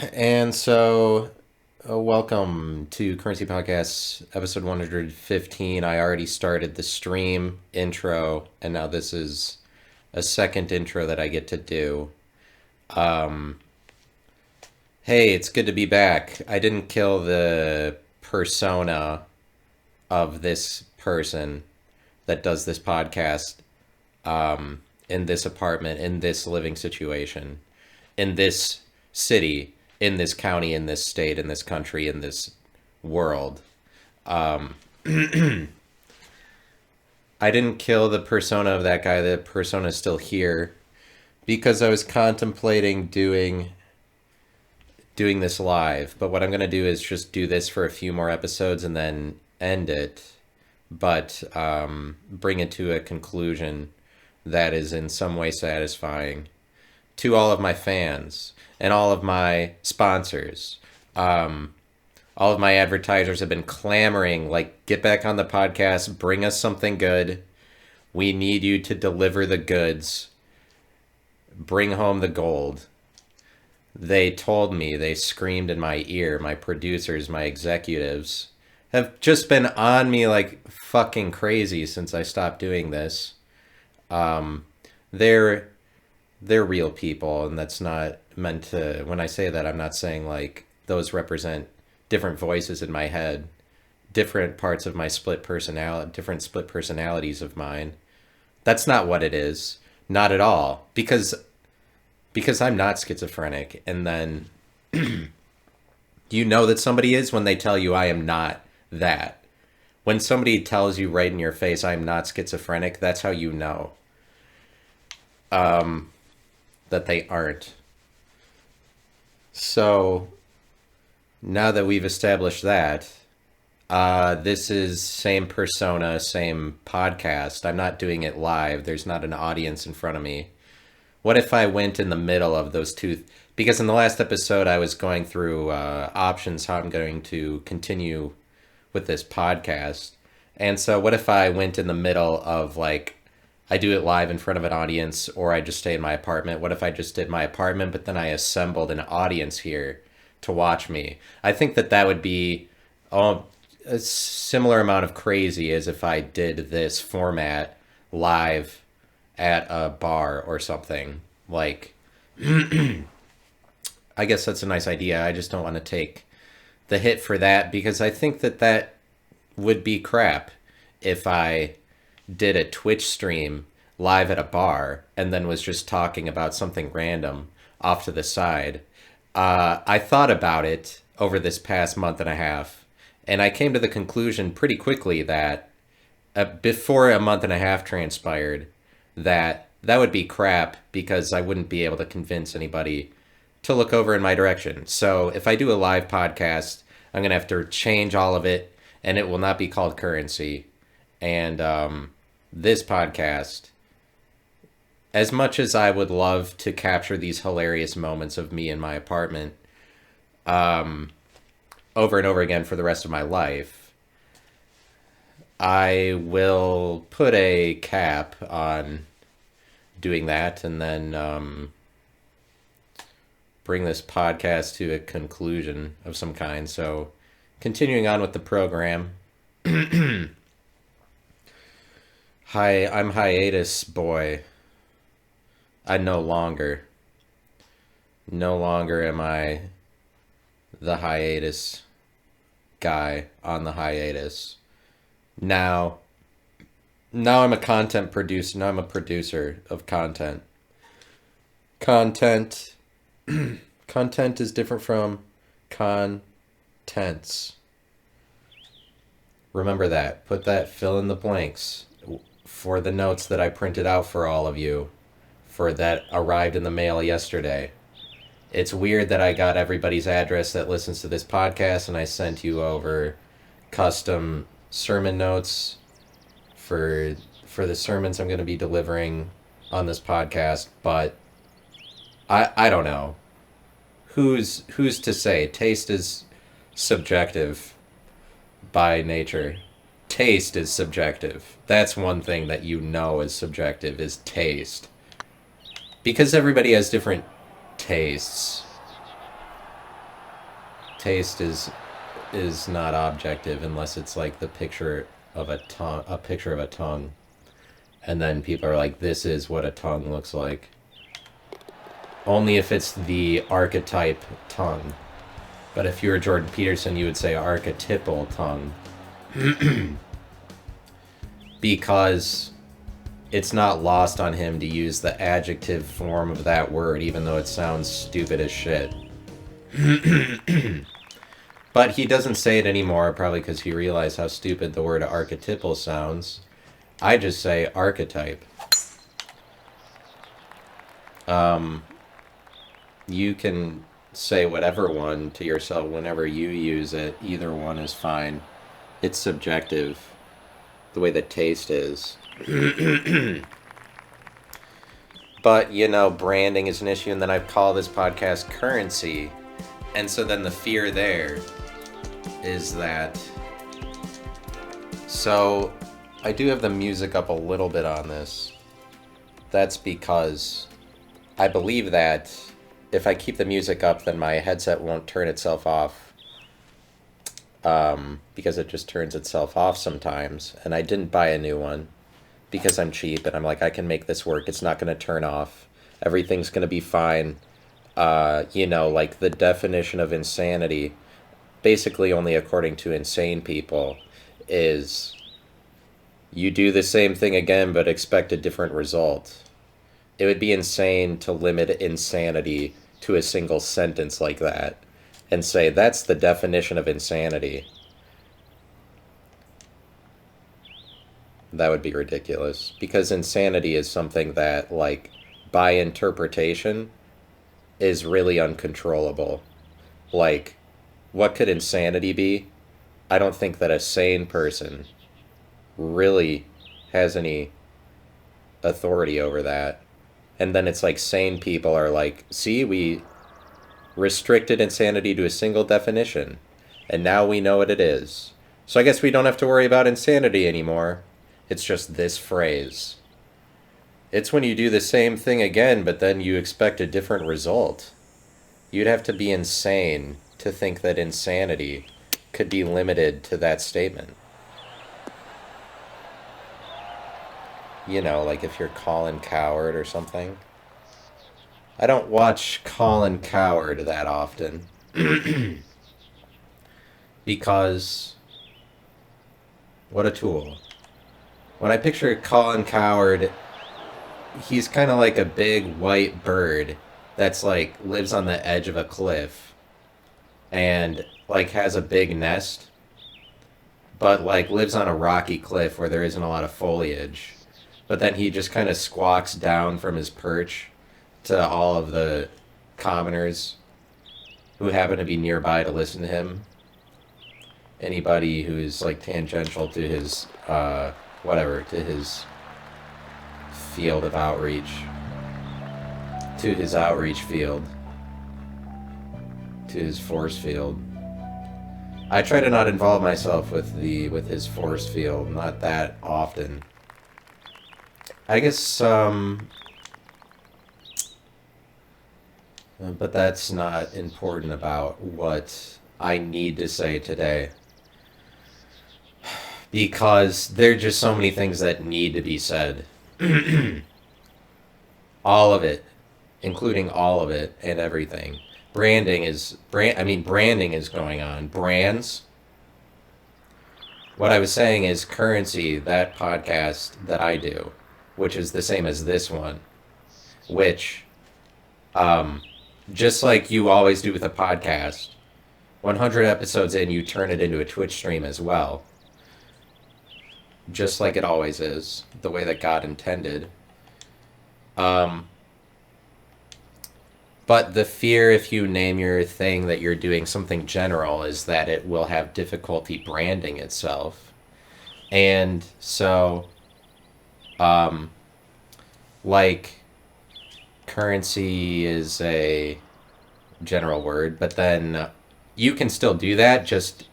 And so, welcome to Currency Podcast, episode 115. I already started the stream intro, and now this is a second intro that I get to do. Um, hey, it's good to be back. I didn't kill the persona of this person that does this podcast in this apartment, in this living situation, in this city, in this county, in this state, in this country, in this world. Um, I didn't kill the persona of that guy. The persona is still here because I was contemplating doing this live. But what I'm gonna do is just do this for a few more episodes and then end it, but bring it to a conclusion that is in some way satisfying to all of my fans and all of my sponsors. All of my advertisers have been clamoring, like, get back on the podcast, bring us something good. We need you to deliver the goods, bring home the gold. They told me, they screamed in my ear, my producers, my executives have just been on me like fucking crazy since I stopped doing this. Um, they're they're real people, and that's not meant to. When I say that, I'm not saying like those represent different voices in my head, different parts of my split personality, different split personalities of mine. That's not what it is. Not at all. Because I'm not schizophrenic, and then you know that somebody is when they tell you I am not that. When somebody tells you right in your face I'm not schizophrenic, that's how you know that they aren't. So now that we've established that, this is same persona, same podcast. I'm not doing it live. There's not an audience in front of me. What if I went in the middle of those two? Because in the last episode, I was going through options how I'm going to continue with this podcast. And so, what if I went in the middle of like, I do it live in front of an audience, or I just stay in my apartment? What if I just did my apartment, but then I assembled an audience here to watch me? I think that that would be a similar amount of crazy as if I did this format live at a bar or something. Like, I guess that's a nice idea. I just don't want to take the hit for that because I think that that would be crap if I did a Twitch stream live at a bar and then was just talking about something random off to the side. I thought about it over this past month and a half, and I came to the conclusion pretty quickly that before a month and a half transpired, that that would be crap because I wouldn't be able to convince anybody to look over in my direction. So if I do a live podcast, I'm going to have to change all of it, and it will not be called Currency. And this podcast, as much as I would love to capture these hilarious moments of me in my apartment over and over again for the rest of my life, I will put a cap on doing that and then bring this podcast to a conclusion of some kind. So, continuing on with the program. Hi, I'm hiatus boy. I no longer am I the hiatus guy on the hiatus. Now, now I'm a content producer. Now I'm a producer of content. Content, content is different from contents. Remember that. Put that, fill in the blanks for the notes that I printed out for all of you for that arrived in the mail yesterday. It's weird that I got everybody's address that listens to this podcast and I sent you over custom sermon notes for the sermons I'm going to be delivering on this podcast, but I don't know. Who's to say? Taste is subjective by nature. Taste is subjective. That's one thing that you know is subjective is taste. Because everybody has different tastes. taste is not objective unless it's like the picture of a picture of a tongue, and then people are like, this is what a tongue looks like. Only if it's the archetype tongue. But if you were Jordan Peterson, you would say archetypal tongue. Because it's not lost on him to use the adjective form of that word, even though it sounds stupid as shit. But he doesn't say it anymore, probably because he realized how stupid the word archetypal sounds. I just say archetype. You can say whatever one to yourself whenever you use it. Either one is fine. It's subjective, the way the taste is. But, you know, branding is an issue, and then I've called this podcast Currency. And so then the fear there is that... So, I do have the music up a little bit on this. That's because I believe that if I keep the music up, then my headset won't turn itself off. Because it just turns itself off sometimes. And I didn't buy a new one because I'm cheap and I'm like, I can make this work. It's not going to turn off. Everything's going to be fine. You know, like the definition of insanity, basically only according to insane people, is you do the same thing again but expect a different result. It would be insane to limit insanity to a single sentence like that and say that's the definition of insanity. That would be ridiculous, because insanity is something that, like, by interpretation, is really uncontrollable. Like, what could insanity be? I don't think that a sane person really has any authority over that. And then it's like sane people are like, see, we restricted insanity to a single definition, and now we know what it is. So I guess we don't have to worry about insanity anymore. It's just this phrase. It's when you do the same thing again, but then you expect a different result. You'd have to be insane to think that insanity could be limited to that statement. You know, like if you're Colin Coward or something. I don't watch Colin Coward that often. Because, what a tool. When I picture Colin Coward, he's kind of like a big white bird that's like lives on the edge of a cliff and like has a big nest, but like lives on a rocky cliff where there isn't a lot of foliage. But then he just kind of squawks down from his perch to all of the commoners who happen to be nearby to listen to him. Anybody who's like tangential to his, to his field of outreach. To his outreach field. To his force field. I try to not involve myself with his force field, not that often. I guess, but that's not important about what I need to say today. Because there are just so many things that need to be said. All of it, including all of it and everything. Branding is going on. Brands. What I was saying is Currency, that podcast that I do, which is the same as this one, which, just like you always do with a podcast, 100 episodes in, you turn it into a Twitch stream as well. Just like it always is, the way that God intended. But the fear if you name your thing that you're doing something general is that it will have difficulty branding itself. And so, like, currency is a general word, but then you can still do that, just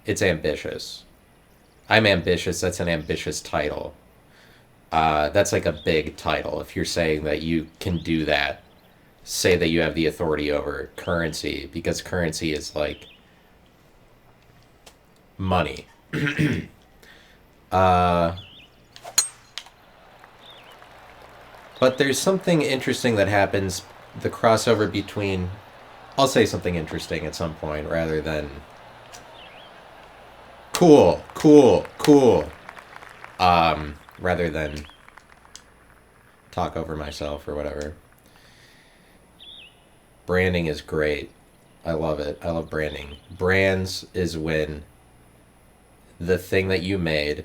it's ambitious. I'm ambitious, that's an ambitious title. That's like a big title if you're saying that you can do that. say that you have the authority over currency, because currency is like money. uh, but there's something interesting that happens, the crossover between, I'll say something interesting at some point rather than cool, rather than talk over myself or whatever. Branding is great. I love it. I love branding. Brands is when the thing that you made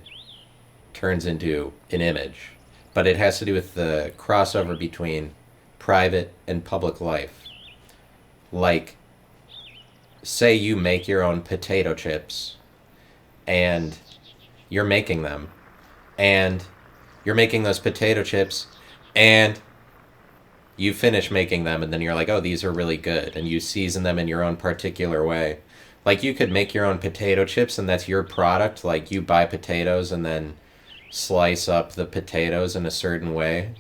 turns into an image. But it has to do with the crossover between private and public life. Like, say you make your own potato chips, and you're making them, and you're making those potato chips, and you finish making them, and then you're like, oh, these are really good, and you season them in your own particular way. Like, you could make your own potato chips, and that's your product. Like, you buy potatoes and then slice up the potatoes in a certain way,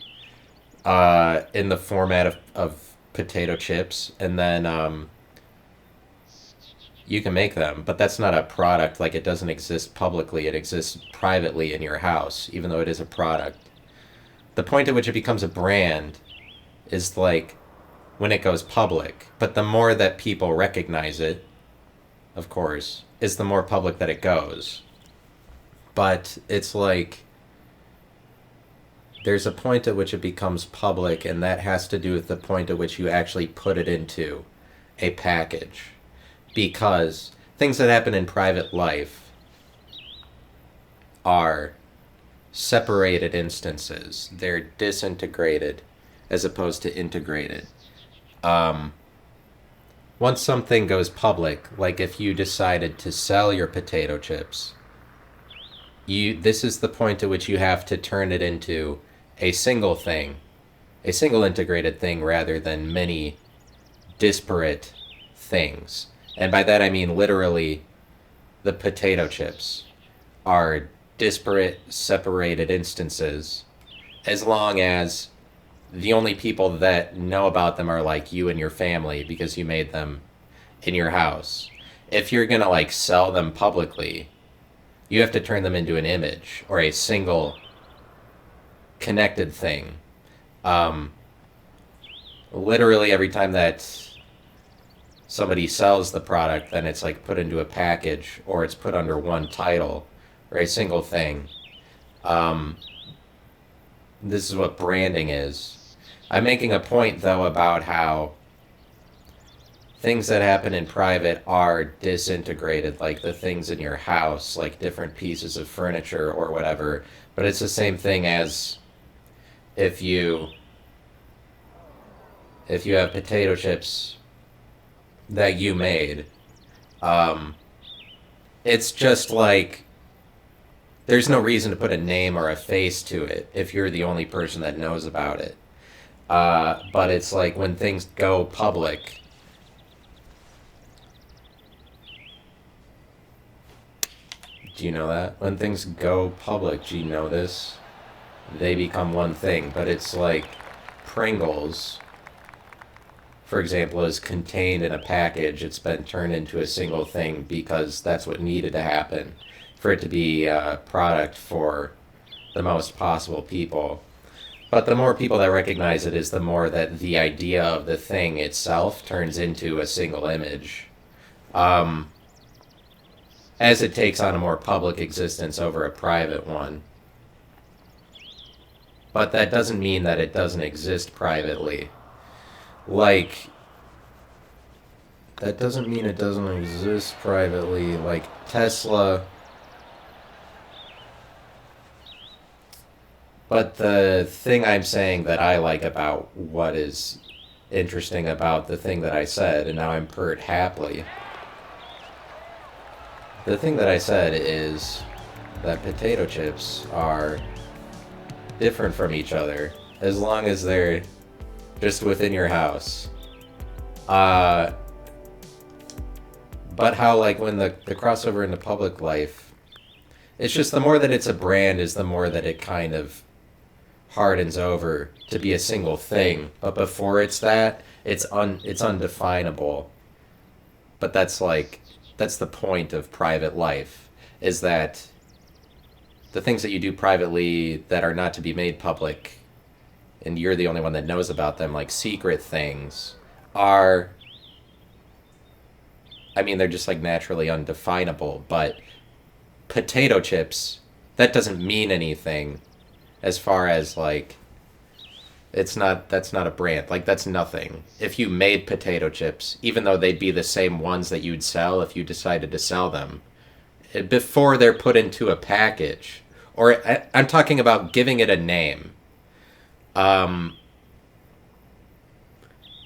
in the format of potato chips, and then you can make them. But that's not a product. Like, it doesn't exist publicly. It exists privately in your house, even though it is a product. The point at which it becomes a brand is like when it goes public. But the more that people recognize it, of course, is the more public that it goes. But it's like there's a point at which it becomes public, and that has to do with the point at which you actually put it into a package. Because things that happen in private life are separated instances. They're disintegrated as opposed to integrated. Once something goes public, like if you decided to sell your potato chips, this is the point at which you have to turn it into a single thing, a single integrated thing rather than many disparate things. And by that I mean literally the potato chips are disparate, separated instances, as long as the only people that know about them are like you and your family because you made them in your house. If you're gonna like sell them publicly, you have to turn them into an image or a single connected thing. Literally every time that somebody sells the product, then it's like put into a package or it's put under one title or a single thing. This is what branding is. I'm making a point, though, about how things that happen in private are disintegrated, like the things in your house, like different pieces of furniture or whatever. But it's the same thing as if you have potato chips that you made. It's just like there's no reason to put a name or a face to it if you're the only person that knows about it. But it's like when things go public, do you know that? When things go public, do you know this? They become one thing. But it's like Pringles, for example, is contained in a package. It's been turned into a single thing because that's what needed to happen for it to be a product for the most possible people. But the more people that recognize it is the more that the idea of the thing itself turns into a single image. As it takes on a more public existence over a private one. But that doesn't mean that it doesn't exist privately. Like, that doesn't mean it doesn't exist privately. Like, Tesla. But the thing I'm saying that I like about what is interesting about the thing that I said, and now I'm pert happily. The thing that I said is that potato chips are different from each other as long as they're just within your house. But how, like, when the crossover into public life, it's just the more that it's a brand is the more that it kind of hardens over to be a single thing. But before it's that, it's undefinable. But that's the point of private life, is that the things that you do privately that are not to be made public, and you're the only one that knows about them, like secret things, are, I mean, they're just like naturally undefinable. But potato chips, that doesn't mean anything as far as like, that's not a brand. Like, that's nothing. If you made potato chips, even though they'd be the same ones that you'd sell if you decided to sell them, before they're put into a package, or I'm talking about giving it a name. The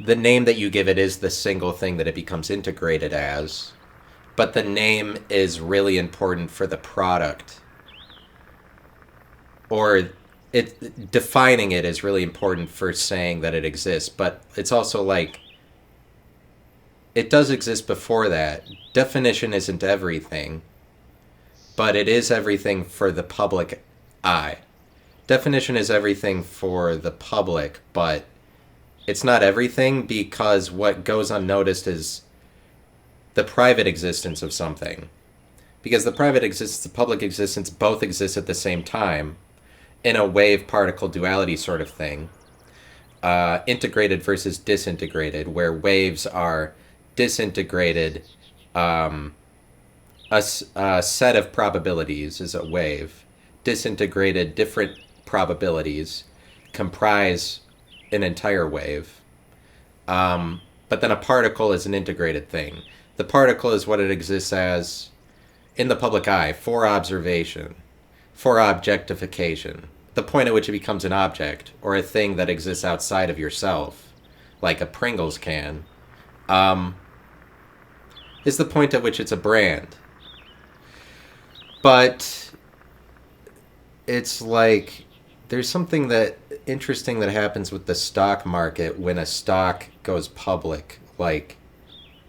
name that you give it is the single thing that it becomes integrated as, but the name is really important for the product. Or defining it is really important for saying that it exists, but it's also like, it does exist before that. Definition isn't everything, but it is everything for the public eye. Definition is everything for the public, but it's not everything, because what goes unnoticed is the private existence of something. Because the private existence, the public existence both exist at the same time, in a wave-particle duality sort of thing. Integrated versus disintegrated, where waves are disintegrated. A set of probabilities is a wave. Disintegrated, different probabilities comprise an entire wave. But then a particle is an integrated thing. The particle is what it exists as in the public eye, for observation, for objectification. The point at which it becomes an object, or a thing that exists outside of yourself, like a Pringles can, is the point at which it's a brand. But it's like, there's something that interesting that happens with the stock market when a stock goes public. Like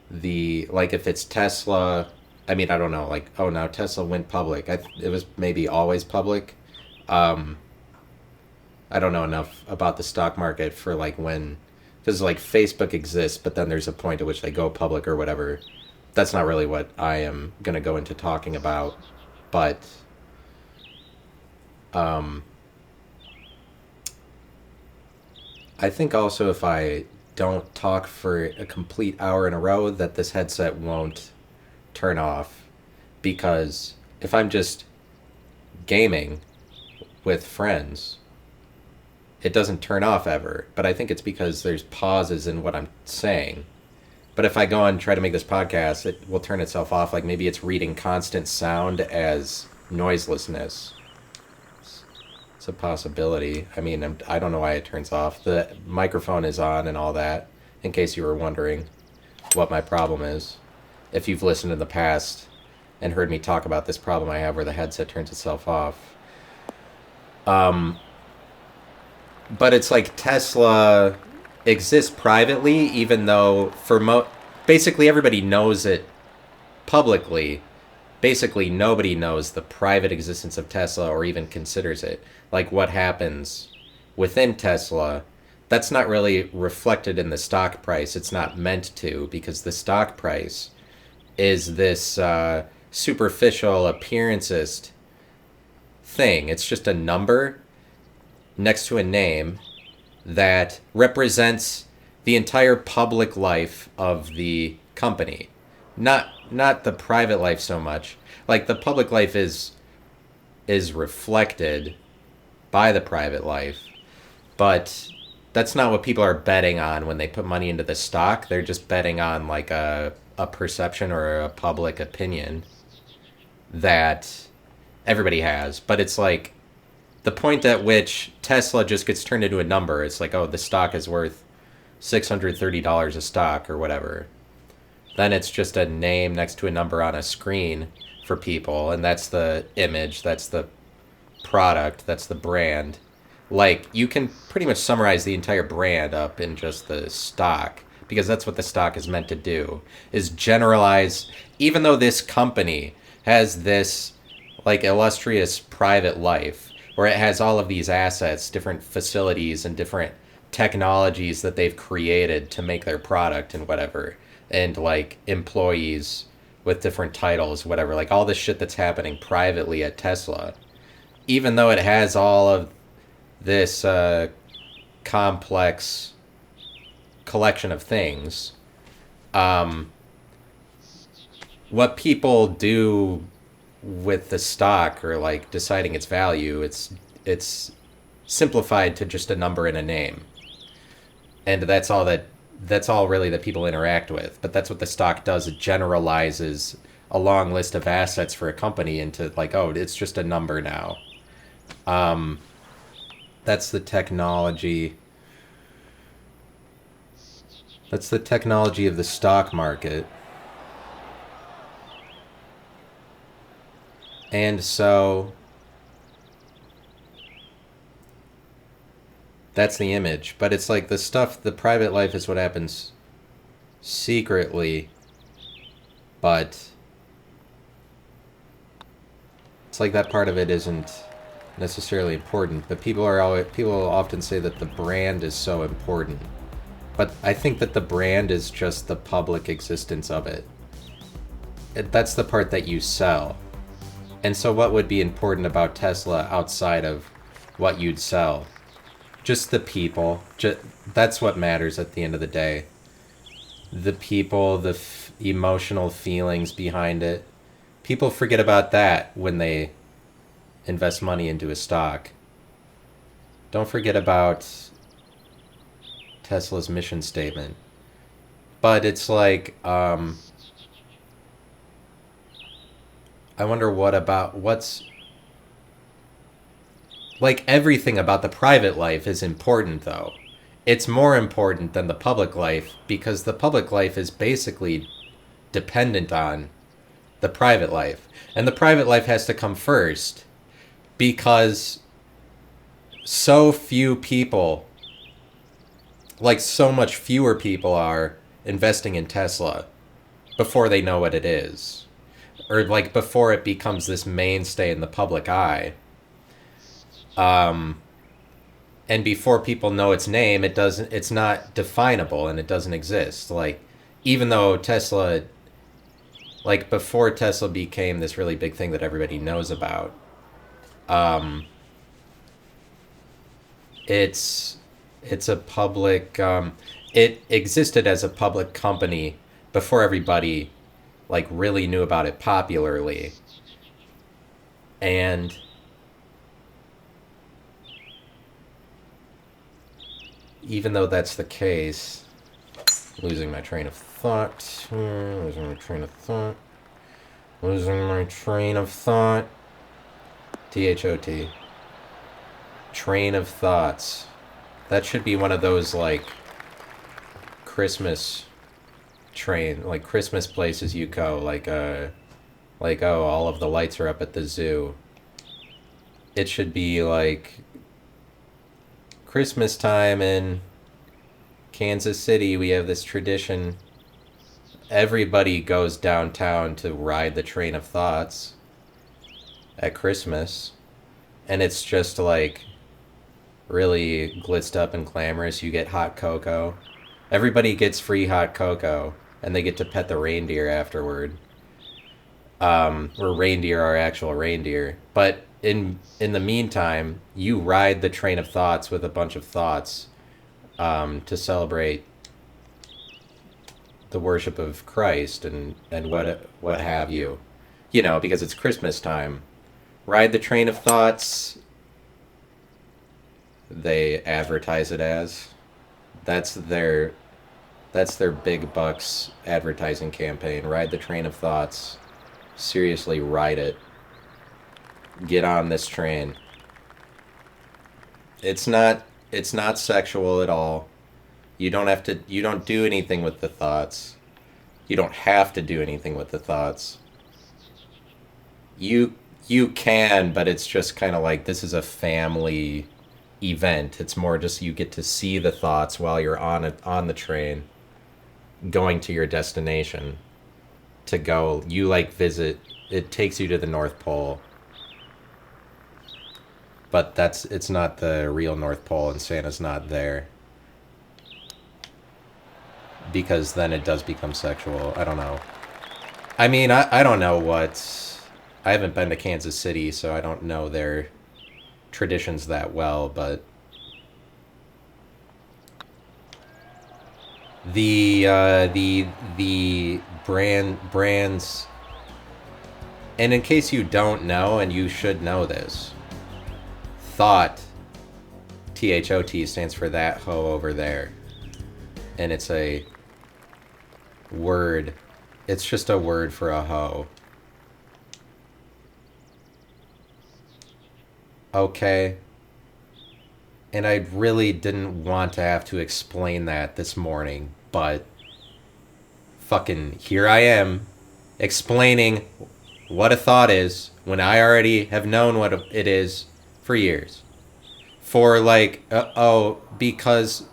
if it's Tesla, I mean, I don't know, like, oh, now Tesla went public. It was maybe always public. I don't know enough about the stock market for like when, because like Facebook exists, but then there's a point at which they go public or whatever. That's not really what I am going to go into talking about. But I think also if I don't talk for a complete hour in a row, that this headset won't turn off. Because if I'm just gaming with friends, it doesn't turn off ever. But I think it's because there's pauses in what I'm saying. But if I go and try to make this podcast, it will turn itself off. Like maybe it's reading constant sound as noiselessness. It's a possibility. I mean, I don't know why it turns off. The microphone is on and all that, in case you were wondering what my problem is. If you've listened in the past and heard me talk about this problem I have where the headset turns itself off. But it's like Tesla exists privately, even though basically everybody knows it publicly. Basically nobody knows the private existence of Tesla or even considers it. Like what happens within Tesla, that's not really reflected in the stock price. It's not meant to, because the stock price is this superficial appearancist thing. It's just a number next to a name that represents the entire public life of the company. Not the private life so much. Like the public life is reflected by the private life, but that's not what people are betting on when they put money into the stock. They're just betting on like a perception or a public opinion that everybody has. But it's like the point at which Tesla just gets turned into a number. It's like, oh, the stock is worth $630 a stock or whatever. Then it's just a name next to a number on a screen for people, and that's the image, that's the product, that's the brand. Like, you can pretty much summarize the entire brand up in just the stock, because that's what the stock is meant to do, is generalize. Even though this company has this like illustrious private life, where it has all of these assets, different facilities, and different technologies that they've created to make their product and whatever, and like employees with different titles, whatever, like all this shit that's happening privately at Tesla, even though it has all of this complex collection of things, um, what people do with the stock or like deciding its value, it's simplified to just a number and a name, and that's all really that people interact with. But that's what the stock does. It generalizes a long list of assets for a company into like, oh, it's just a number now. Um, that's the technology. That's the technology of the stock market. And so that's the image. But it's like the stuff, the private life is what happens secretly, but it's like that part of it isn't necessarily important. But people often say that the brand is so important. But I think that the brand is just the public existence of it. That's the part that you sell. And so what would be important about Tesla outside of what you'd sell? Just the people. That's what matters at the end of the day. The people, the emotional feelings behind it. People forget about that when they invest money into a stock. Don't forget about Tesla's mission statement. But it's like, I wonder what's like everything about the private life is important though. It's more important than the public life because the public life is basically dependent on the private life. And the private life has to come first because so few people, like so much fewer people are investing in Tesla before they know what it is. Or like before it becomes this mainstay in the public eye. And before people know its name, it's not definable and it doesn't exist. Like, even though Tesla, like before Tesla became this really big thing that everybody knows about, it's a public, it existed as a public company before everybody like really knew about it popularly. And even though that's the case, losing my train of thought, THOT, train of thoughts. That should be one of those like Christmas like Christmas places you go, like oh, all of the lights are up at the zoo. It should be like Christmas time in Kansas City. We have this tradition. Everybody goes downtown to ride the train of thoughts at Christmas, and it's just like really blitzed up and glamorous. You get hot cocoa. Everybody gets free hot cocoa, and they get to pet the reindeer afterward. Or reindeer are actual reindeer. But in the meantime, you ride the train of thoughts with a bunch of thoughts to celebrate the worship of Christ and what have you. You know, because it's Christmas time. Ride the train of thoughts, they advertise it as. That's their big bucks advertising campaign. Ride the train of thoughts. Seriously, ride it. Get on this train. It's not sexual at all. You don't do anything with the thoughts. You don't have to do anything with the thoughts. You can, but it's just kind of like this is a family event. It's more just you get to see the thoughts while you're on the train going to your destination to go. You like visit, it takes you to the North Pole. but it's not the real North Pole, and Santa's not there, because then it does become sexual. I don't know. I mean, I don't know what. I haven't been to Kansas City, so I don't know their traditions that well, but the brands, and in case you don't know, and you should know this, thought, THOT, stands for that hoe over there, and it's a word. It's just a word for a hoe. Okay. And I really didn't want to have to explain that this morning, but fucking here I am explaining what a thought is when I already have known what it is for years. For like, because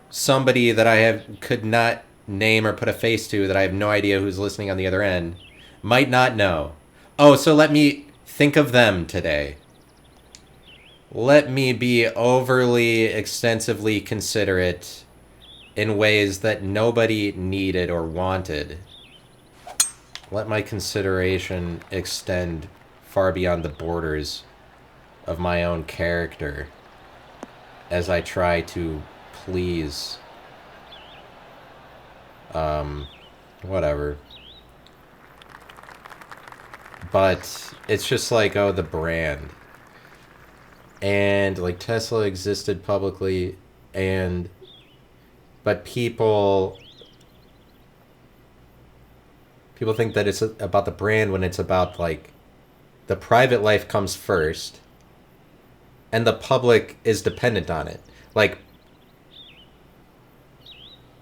somebody that could not name or put a face to, that I have no idea who's listening on the other end, might not know. Oh, so let me think of them today. Let me be overly extensively considerate in ways that nobody needed or wanted. Let my consideration extend far beyond the borders of my own character as I try to please. Whatever. But it's just like, oh, the brand. And like Tesla existed publicly, but people think that it's about the brand when it's about like the private life comes first and the public is dependent on it. Like,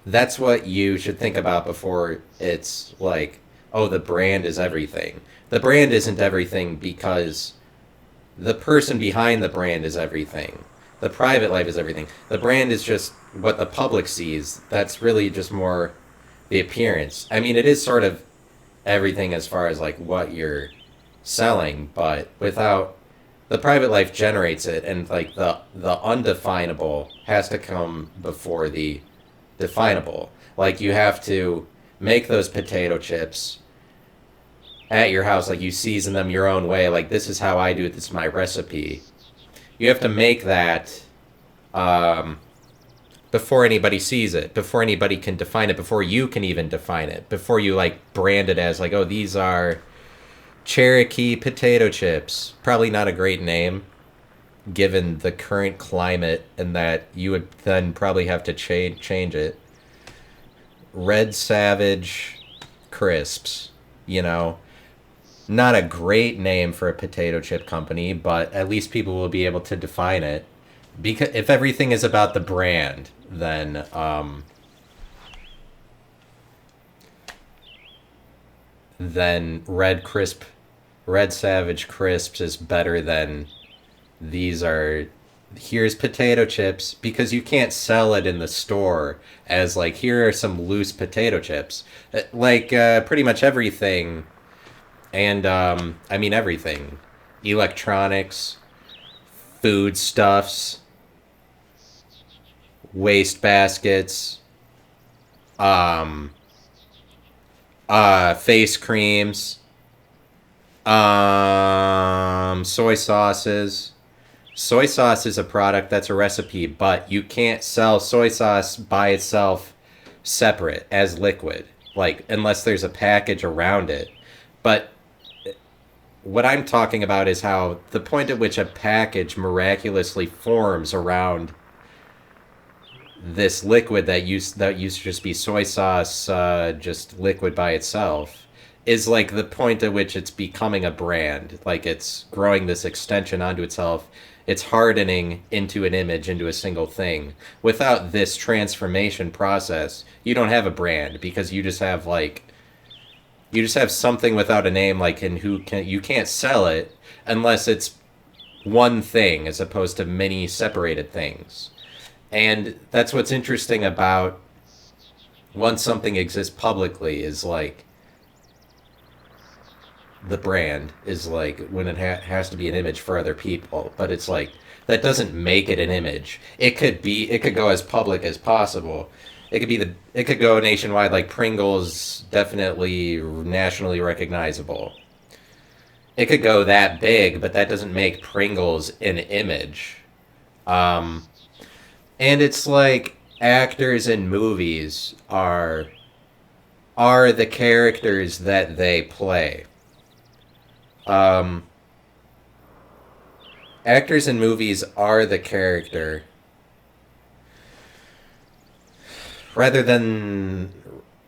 that's what you should think about before it's like, oh, the brand is everything. The brand isn't everything, because the person behind the brand is everything. The private life is everything. The brand is just what the public sees. That's really just more the appearance. I mean, it is sort of everything as far as like what you're selling, but without the private life generates it, and like the undefinable has to come before the definable. Like, you have to make those potato chips at your house, like you season them your own way, like this is how I do it, this is my recipe. You have to make that before anybody sees it, before anybody can define it, before you can even define it, before you like brand it as like, oh, these are Cherokee potato chips. Probably not a great name given the current climate, and that you would then probably have to change it. Red Savage Crisps, you know. Not a great name for a potato chip company, but at least people will be able to define it. Because if everything is about the brand, then Red Savage Crisps is better than here's potato chips, because you can't sell it in the store as like, here are some loose potato chips. Like pretty much everything. And, I mean everything. Electronics, foodstuffs, waste baskets, face creams, soy sauces. Soy sauce is a product that's a recipe, but you can't sell soy sauce by itself separate as liquid, like, unless there's a package around it. But what I'm talking about is how the point at which a package miraculously forms around this liquid that used to just be soy sauce, just liquid by itself, is like the point at which it's becoming a brand. Like, it's growing this extension onto itself. It's hardening into an image, into a single thing. Without this transformation process, you don't have a brand, because you just have something without a name, like, and you can't sell it unless it's one thing as opposed to many separated things. And that's what's interesting about once something exists publicly, is like, the brand is like when it has to be an image for other people, but it's like that doesn't make it an image. It could go as public as possible. It could go nationwide, like Pringles, definitely nationally recognizable. It could go that big, but that doesn't make Pringles an image. Um, and it's like actors in movies are the characters that they play. Um, Actors in movies are the character rather than.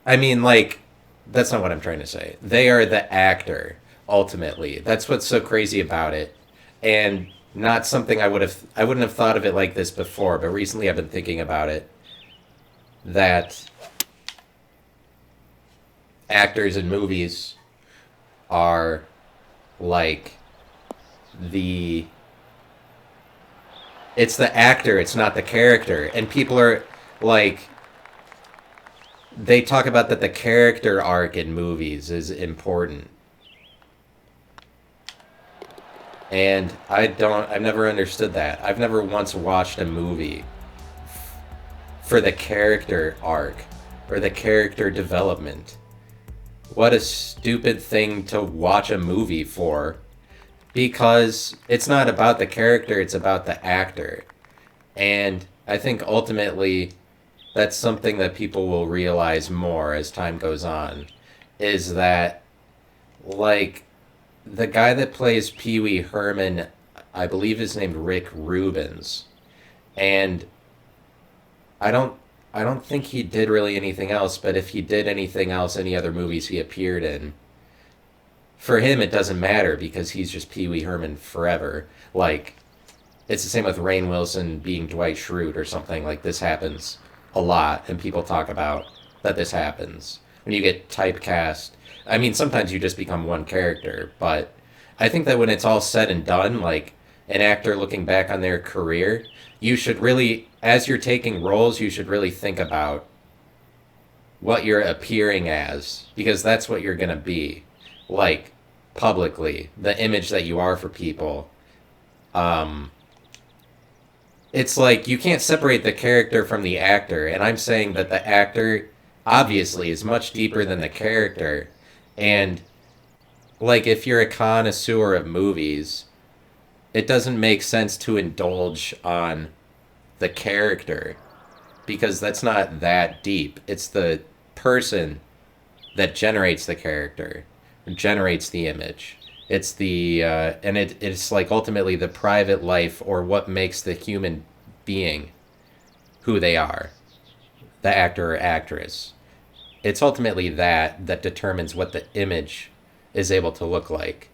I mean, like, that's not what I'm trying to say. They are the actor, ultimately. That's what's so crazy about it. And not something I wouldn't have thought of it like this before, but recently I've been thinking about it. That actors in movies are like the it's the actor, it's not the character. And people are like they talk about that the character arc in movies is important. And I've never understood that. I've never once watched a movie for the character arc or the character development. What a stupid thing to watch a movie for, because it's not about the character, it's about the actor. And I think ultimately that's something that people will realize more as time goes on, is that, like, the guy that plays Pee Wee Herman, I believe is named Rick Rubens, and I don't I don't think he did really anything else, but if he did anything else, any other movies he appeared in, for him it doesn't matter because he's just Pee Wee Herman forever. Like, it's the same with Rainn Wilson being Dwight Schrute or something. Like, this happens a lot, and people talk about that this happens. When you get typecast, I mean, sometimes you just become one character, but I think that when it's all said and done, like, an actor looking back on their career, you should really, as you're taking roles, you should really think about what you're appearing as, because that's what you're going to be. Like, publicly, the image that you are for people. Um, it's like you can't separate the character from the actor, and I'm saying that the actor obviously is much deeper than the character. And like, if you're a connoisseur of movies, it doesn't make sense to indulge on the character because that's not that deep. It's the person that generates the character, generates the image. It's the it's like ultimately the private life, or what makes the human being who they are, the actor or actress. It's ultimately that determines what the image is able to look like.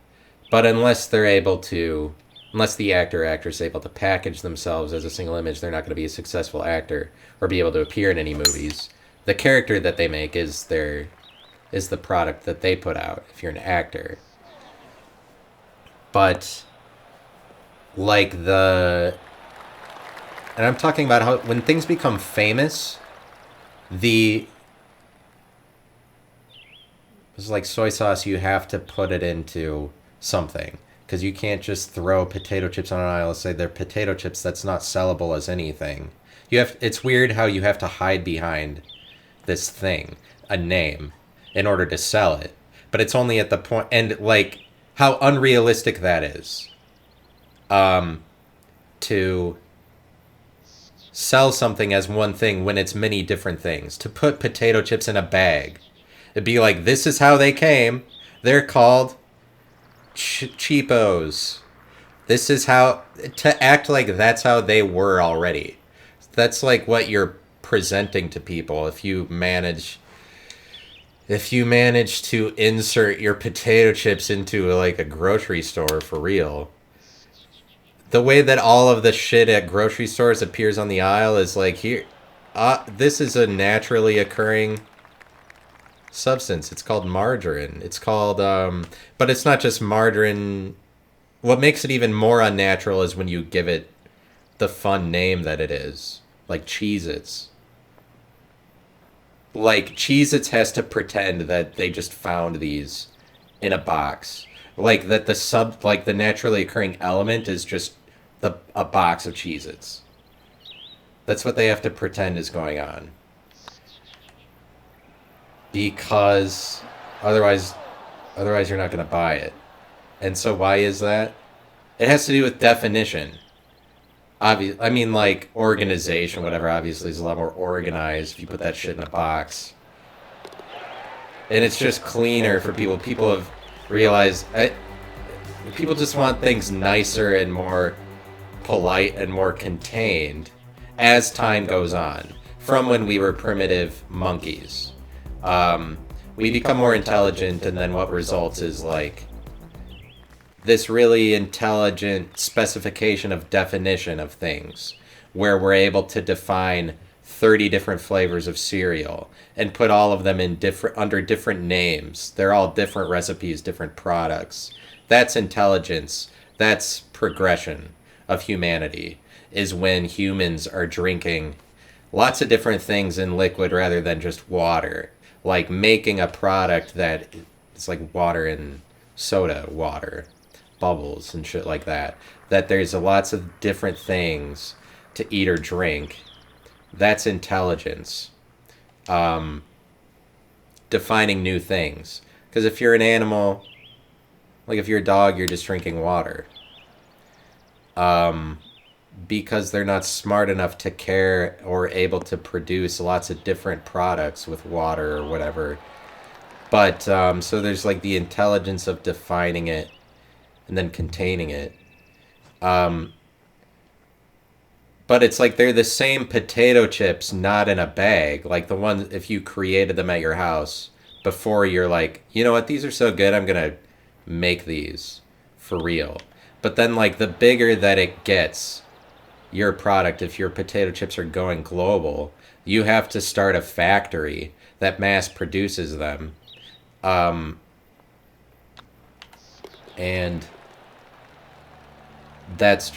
But unless the actor or actress is able to package themselves as a single image, they're not going to be a successful actor or be able to appear in any movies. The character that they make is the product that they put out if you're an actor. But like and I'm talking about how when things become famous, the it's like soy sauce, you have to put it into something, because you can't just throw potato chips on an aisle and say they're potato chips. That's not sellable as anything. It's weird how you have to hide behind this thing, a name, in order to sell it. But it's only at the point, and like how unrealistic that is. To sell something as one thing when it's many different things. To put potato chips in a bag. It'd be like, this is how they came. They're called cheapos. This is how, to act like that's how they were already. That's like what you're presenting to people if you manage to insert your potato chips into like a grocery store for real. The way that all of the shit at grocery stores appears on the aisle is like, here, this is a naturally occurring substance. It's called margarine. It's called, but it's not just margarine. What makes it even more unnatural is when you give it the fun name that it is, like Cheez-Its. Like, Cheez-Its has to pretend that they just found these in a box. Like that the naturally occurring element is just a box of Cheez-Its. That's what they have to pretend is going on. Because otherwise otherwise you're not going to buy it. And so why is that? It has to do with definition. I mean, like organization, whatever. Obviously, is a lot more organized if you put that shit in a box, and it's just cleaner for people. People have realized people just want things nicer and more polite and more contained as time goes on. From when we were primitive monkeys, we become more intelligent, and then what results is like this really intelligent specification of definition of things, where we're able to define 30 different flavors of cereal and put all of them in under different names. They're all different recipes, different products. That's intelligence. That's progression of humanity, is when humans are drinking lots of different things in liquid rather than just water. Like making a product that is like water and soda water, bubbles and shit like that. That there's lots of different things to eat or drink. That's intelligence. Defining new things. Because if you're an animal, like if you're a dog, you're just drinking water. Because they're not smart enough to care or able to produce lots of different products with water or whatever. But so there's like the intelligence of defining it and then containing it. But it's like they're the same potato chips, not in a bag. Like the ones, if you created them at your house before, you're like, you know what, these are so good, I'm going to make these for real. But then like the bigger that it gets, your product, if your potato chips are going global, you have to start a factory that mass produces them. And that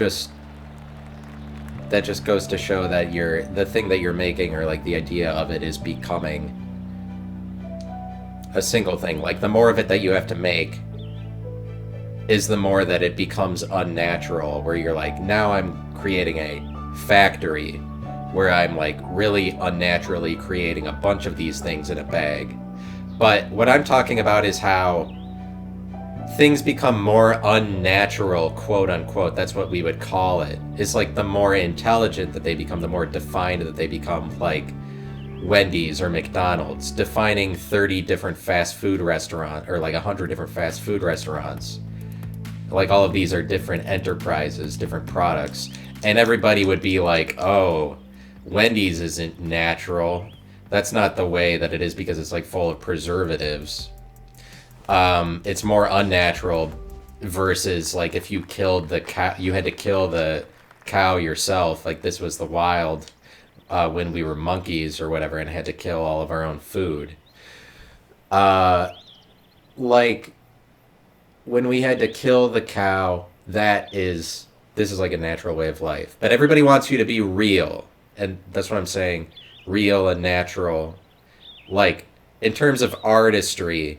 just goes to show that the thing that you're making, or like the idea of it, is becoming a single thing. Like the more of it that you have to make is the more that it becomes unnatural, where you're like, now I'm creating a factory where I'm like really unnaturally creating a bunch of these things in a bag. But what I'm talking about is how things become more unnatural, quote unquote. That's what we would call it. It's like the more intelligent that they become, the more defined that they become, like Wendy's or McDonald's, defining 30 different fast food restaurants, or like 100 different fast food restaurants. Like all of these are different enterprises, different products. And everybody would be like, oh, Wendy's isn't natural. That's not the way that it is, because it's like full of preservatives. It's more unnatural versus like if you killed the cow, you had to kill the cow yourself. Like this was the wild when we were monkeys or whatever, and had to kill all of our own food. Like when we had to kill the cow, this is like a natural way of life. But everybody wants you to be real, and that's what I'm saying, real and natural. Like in terms of artistry,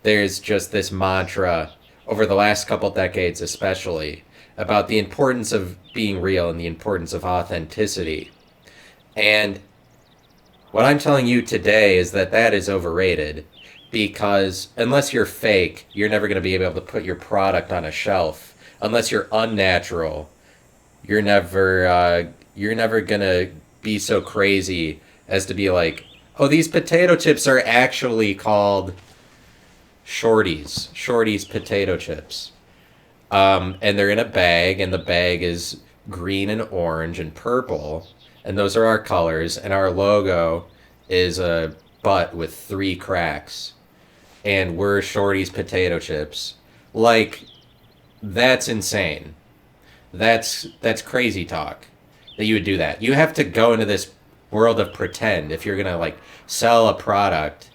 there's just this mantra over the last couple decades especially about the importance of being real and the importance of authenticity. And what I'm telling you today is that is overrated, because unless you're fake, you're never going to be able to put your product on a shelf. Unless you're unnatural, you're never going to be so crazy as to be like, oh, these potato chips are actually called Shorty's potato chips. And they're in a bag, and the bag is green and orange and purple, and those are our colors, and our logo is a butt with 3 cracks, and we're Shorty's potato chips. Like, that's insane. That's crazy talk that you would do that. You have to go into this world of pretend if you're gonna like sell a product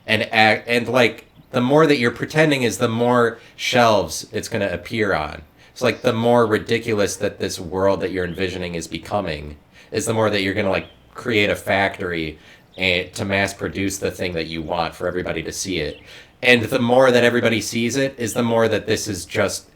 and act, and like the more that you're pretending is the more shelves it's going to appear on. It's like the more ridiculous that this world that you're envisioning is becoming, is the more that you're going to like create a factory and to mass produce the thing that you want for everybody to see it. And the more that everybody sees it is the more that this is just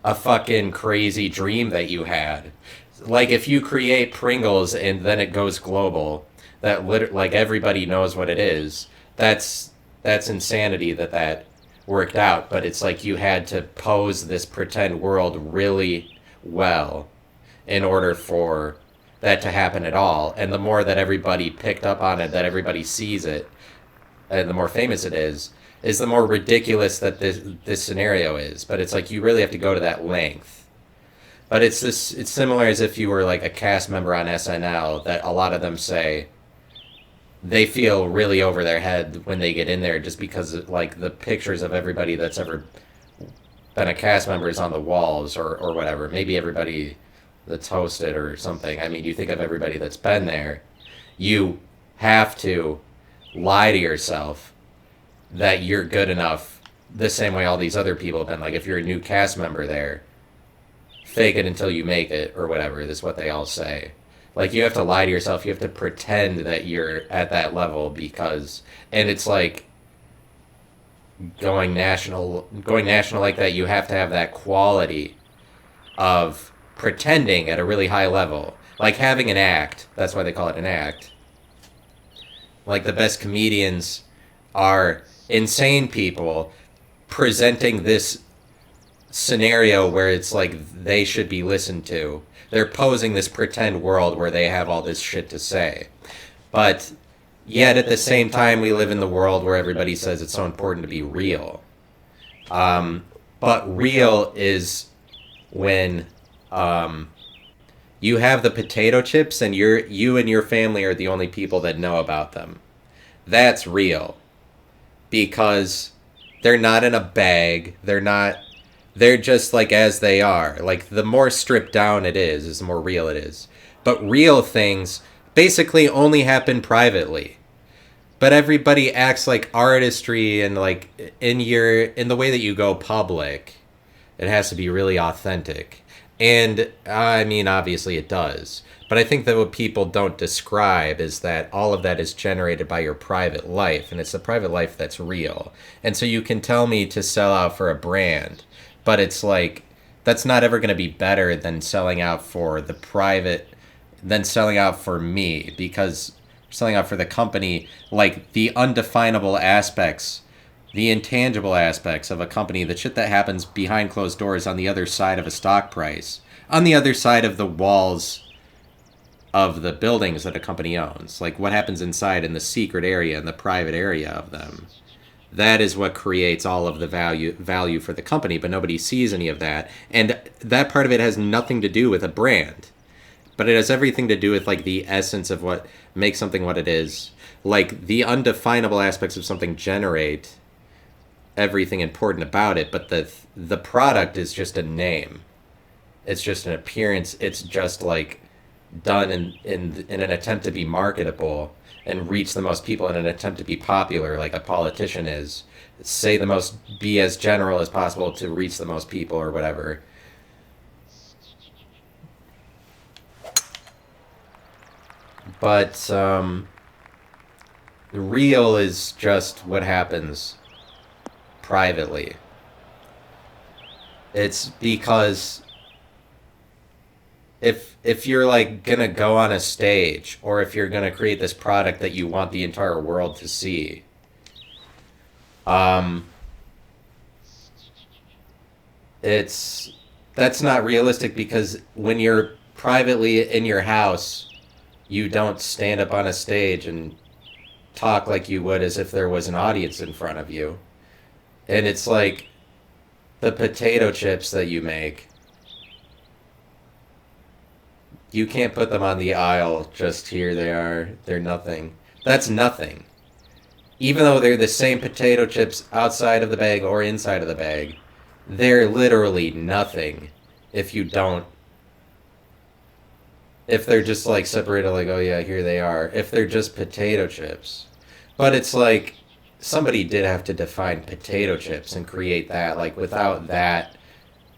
a fucking crazy dream that you had. Like if you create Pringles and then it goes global, like everybody knows what it is. That's insanity that worked out, but it's like you had to pose this pretend world really well in order for that to happen at all. And the more that everybody picked up on it, that everybody sees it, and the more famous it is the more ridiculous that this scenario is. But it's like you really have to go to that length. But it's similar as if you were like a cast member on SNL that a lot of them say they feel really over their head when they get in there just because like the pictures of everybody that's ever been a cast member is on the walls or whatever. Maybe everybody that's hosted or something. I mean, you think of everybody that's been there. You have to lie to yourself that you're good enough the same way all these other people have been. Like if you're a new cast member there, fake it until you make it or whatever is what they all say. Like you have to lie to yourself. You have to pretend that you're at that level because, and it's like going national like that. You have to have that quality of pretending at a really high level, like having an act. That's why they call it an act. Like the best comedians are insane people presenting this scenario where it's like they should be listened to. They're posing this pretend world where they have all this shit to say. But yet at the same time, we live in the world where everybody says it's so important to be real. But real is when you have the potato chips and you and your family are the only people that know about them. That's real. Because they're not in a bag. They're just like as they are. Like the more stripped down it is the more real it is. But real things basically only happen privately. But everybody acts like artistry and like in the way that you go public, it has to be really authentic. And I mean, obviously it does. But I think that what people don't describe is that all of that is generated by your private life. And it's the private life that's real. And so you can tell me to sell out for a brand. But it's like, that's not ever going to be better than selling out for the private, than selling out for me. Because selling out for the company, like the undefinable aspects, the intangible aspects of a company, the shit that happens behind closed doors on the other side of a stock price, on the other side of the walls of the buildings that a company owns, like what happens inside in the secret area and the private area of them. That is what creates all of the value for the company, but nobody sees any of that. And that part of it has nothing to do with a brand, but it has everything to do with like the essence of what makes something what it is. Like the undefinable aspects of something generate everything important about it, but the product is just a name. It's just an appearance. It's just like done in an attempt to be marketable and reach the most people in an attempt to be popular, like a politician is. Be as general as possible to reach the most people or whatever. But real is just what happens privately. It's because if you're like gonna go on a stage or if you're gonna create this product that you want the entire world to see, it's that's not realistic because when you're privately in your house, you don't stand up on a stage and talk like you would as if there was an audience in front of you. And it's like the potato chips that you make. You can't put them on the aisle, just here they are, they're nothing. That's nothing. Even though they're the same potato chips outside of the bag or inside of the bag, they're literally nothing if you don't. If they're just like separated, like, oh yeah, here they are. If they're just potato chips. But it's like, somebody did have to define potato chips and create that. Like, without that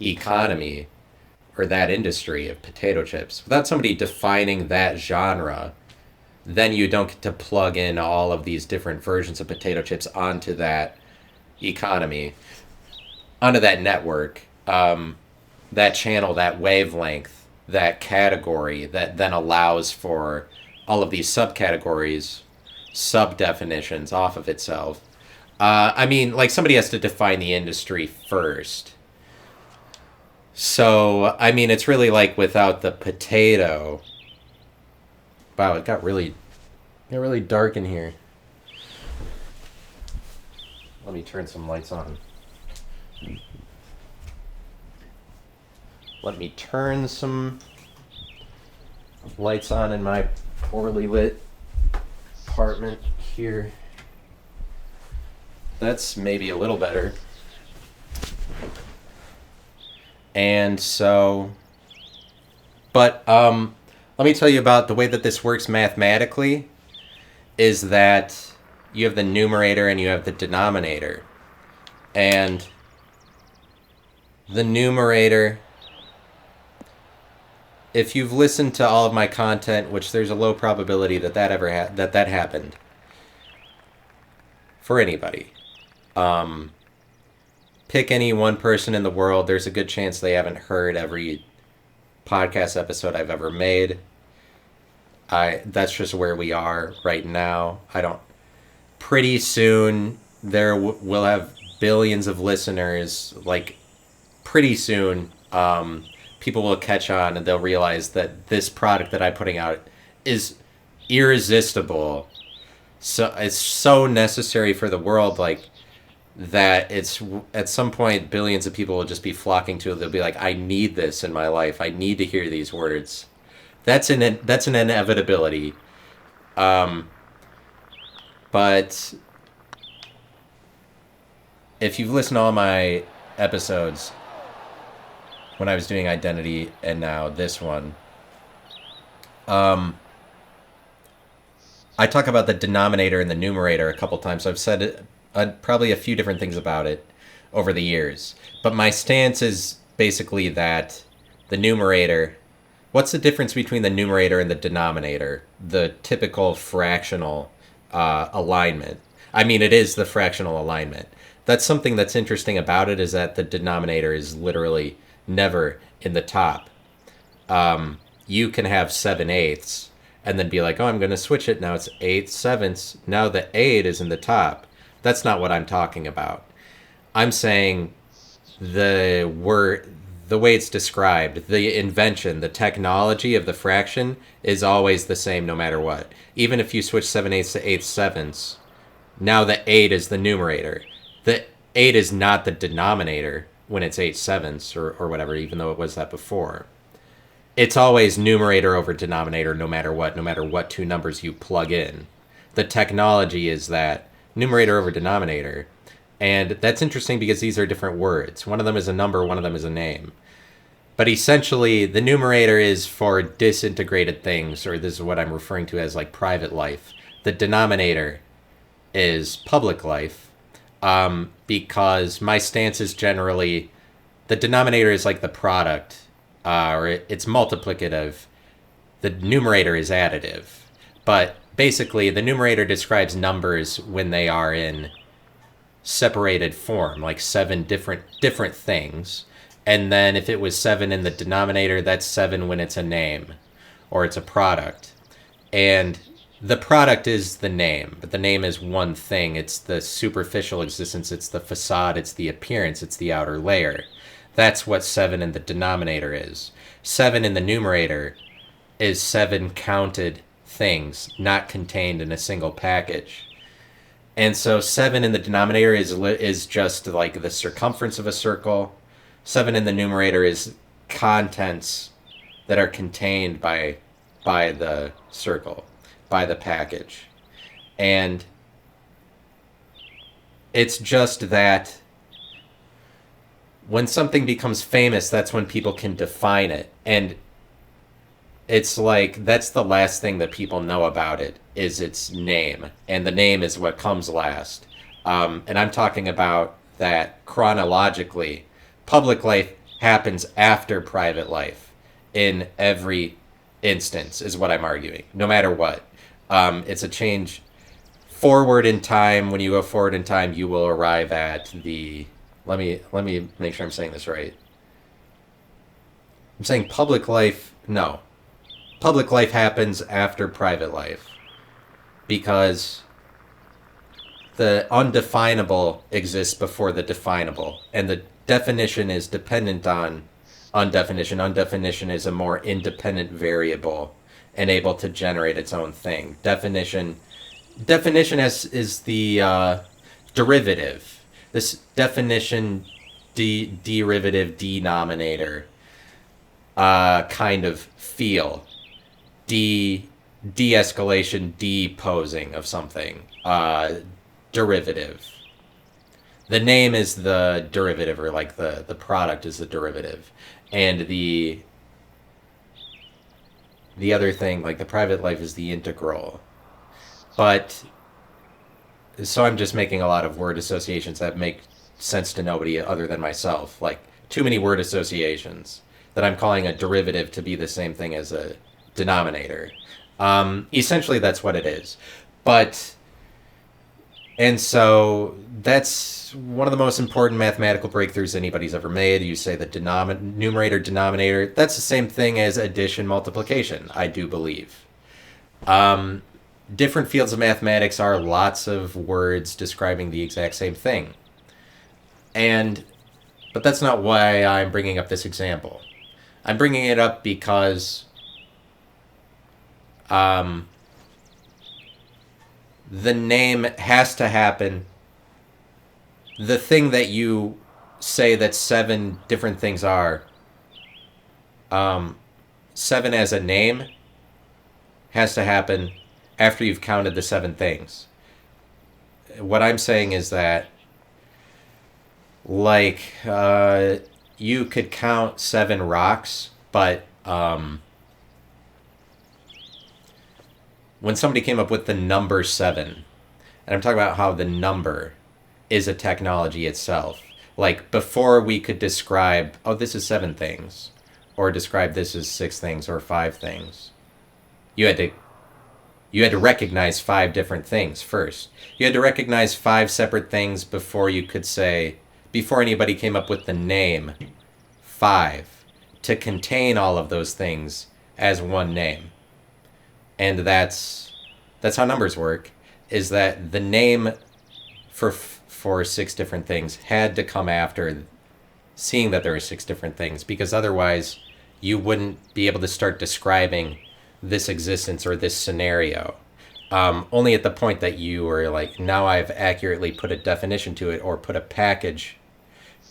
economy or that industry of potato chips, without somebody defining that genre, then you don't get to plug in all of these different versions of potato chips onto that economy, onto that network, that channel, that wavelength, that category that then allows for all of these subcategories, sub definitions off of itself. I mean, like somebody has to define the industry first. So, I mean, it's really like without the potato. Wow, got really dark in here. Let me turn some lights on. Let me turn some lights on in my poorly lit apartment here. That's maybe a little better. And so, but let me tell you about the way that this works mathematically is that you have the numerator and you have the denominator. And the numerator, if you've listened to all of my content, which there's a low probability that that ever that happened for anybody. Pick any one person in the world, there's a good chance they haven't heard every podcast episode I've ever made. That's just where we are right now. Pretty soon we'll have billions of listeners. Like pretty soon, people will catch on and they'll realize that this product that I'm putting out is irresistible. So it's so necessary for the world, like that it's at some point billions of people will just be flocking to it. They'll be like, I need this in my life. I need to hear these words. That's an inevitability. But if you've listened to all my episodes when I was doing identity and now this one, I talk about the denominator and the numerator a couple times. I've said probably a few different things about it over the years. But my stance is basically that the numerator, what's the difference between the numerator and the denominator? The typical fractional alignment. I mean, it is the fractional alignment. That's something that's interesting about it, is that the denominator is literally never in the top. You can have 7/8 and then be like, oh, I'm going to switch it. Now it's 8/7. Now the 8 is in the top. That's not what I'm talking about. I'm saying the way it's described, the invention, the technology of the fraction is always the same no matter what. Even if you switch 7/8 to 8/7, now the 8 is the numerator. The 8 is not the denominator when it's 8/7 or whatever, even though it was that before. It's always numerator over denominator no matter what two numbers you plug in. The technology is that numerator over denominator. And that's interesting because these are different words. One of them is a number, one of them is a name. But essentially, the numerator is for disintegrated things, or this is what I'm referring to as like private life. The denominator is public life, because my stance is generally the denominator is like the product, or it's multiplicative. The numerator is additive. But basically, the numerator describes numbers when they are in separated form, like 7 different things. And then if it was 7 in the denominator, that's 7 when it's a name or it's a product. And the product is the name, but the name is one thing. It's the superficial existence. It's the facade. It's the appearance. It's the outer layer. That's what 7 in the denominator is. 7 in the numerator is 7 counted things, not contained in a single package. And so 7 in the denominator is just like the circumference of a circle. 7 in the numerator is contents that are contained by the circle, by the package. And it's just that when something becomes famous, that's when people can define it. And it's like that's the last thing that people know about it is its name. And the name is what comes last. And I'm talking about that chronologically. Public life happens after private life in every instance, is what I'm arguing, no matter what. It's a change forward in time. When you go forward in time, you will arrive at the. Let me make sure I'm saying this right. I'm saying public life. No, public life happens after private life because the undefinable exists before the definable, and the definition is dependent on undefinition. Undefinition is a more independent variable and able to generate its own thing. Definition is the derivative. This definition derivative denominator kind of feel de-escalation deposing of something derivative. The name is the derivative, or like the product is the derivative, and the other thing, like the private life, is the integral. But so I'm just making a lot of word associations that make sense to nobody other than myself, like too many word associations that I'm calling a derivative to be the same thing as a denominator. Essentially that's what it is. But and so that's one of the most important mathematical breakthroughs anybody's ever made. You say the numerator, denominator, that's the same thing as addition, multiplication, I do believe. Different fields of mathematics are lots of words describing the exact same thing. But that's not why I'm bringing up this example. I'm bringing it up because the name has to happen. The thing that you say that 7 different things are, 7 as a name has to happen after you've counted the 7 things. What I'm saying is that, like, you could count 7 rocks, but when somebody came up with the number 7, and I'm talking about how the number is a technology itself. Like, before we could describe, oh, this is 7 things, or describe this as 6 things or 5 things, you had to recognize 5 different things first. You had to recognize 5 separate things before you could say, before anybody came up with the name 5 to contain all of those things as one name. And that's how numbers work, is that the name for 6 different things had to come after seeing that there were 6 different things, because otherwise you wouldn't be able to start describing this existence or this scenario. Only at the point that you were like, now I've accurately put a definition to it or put a package.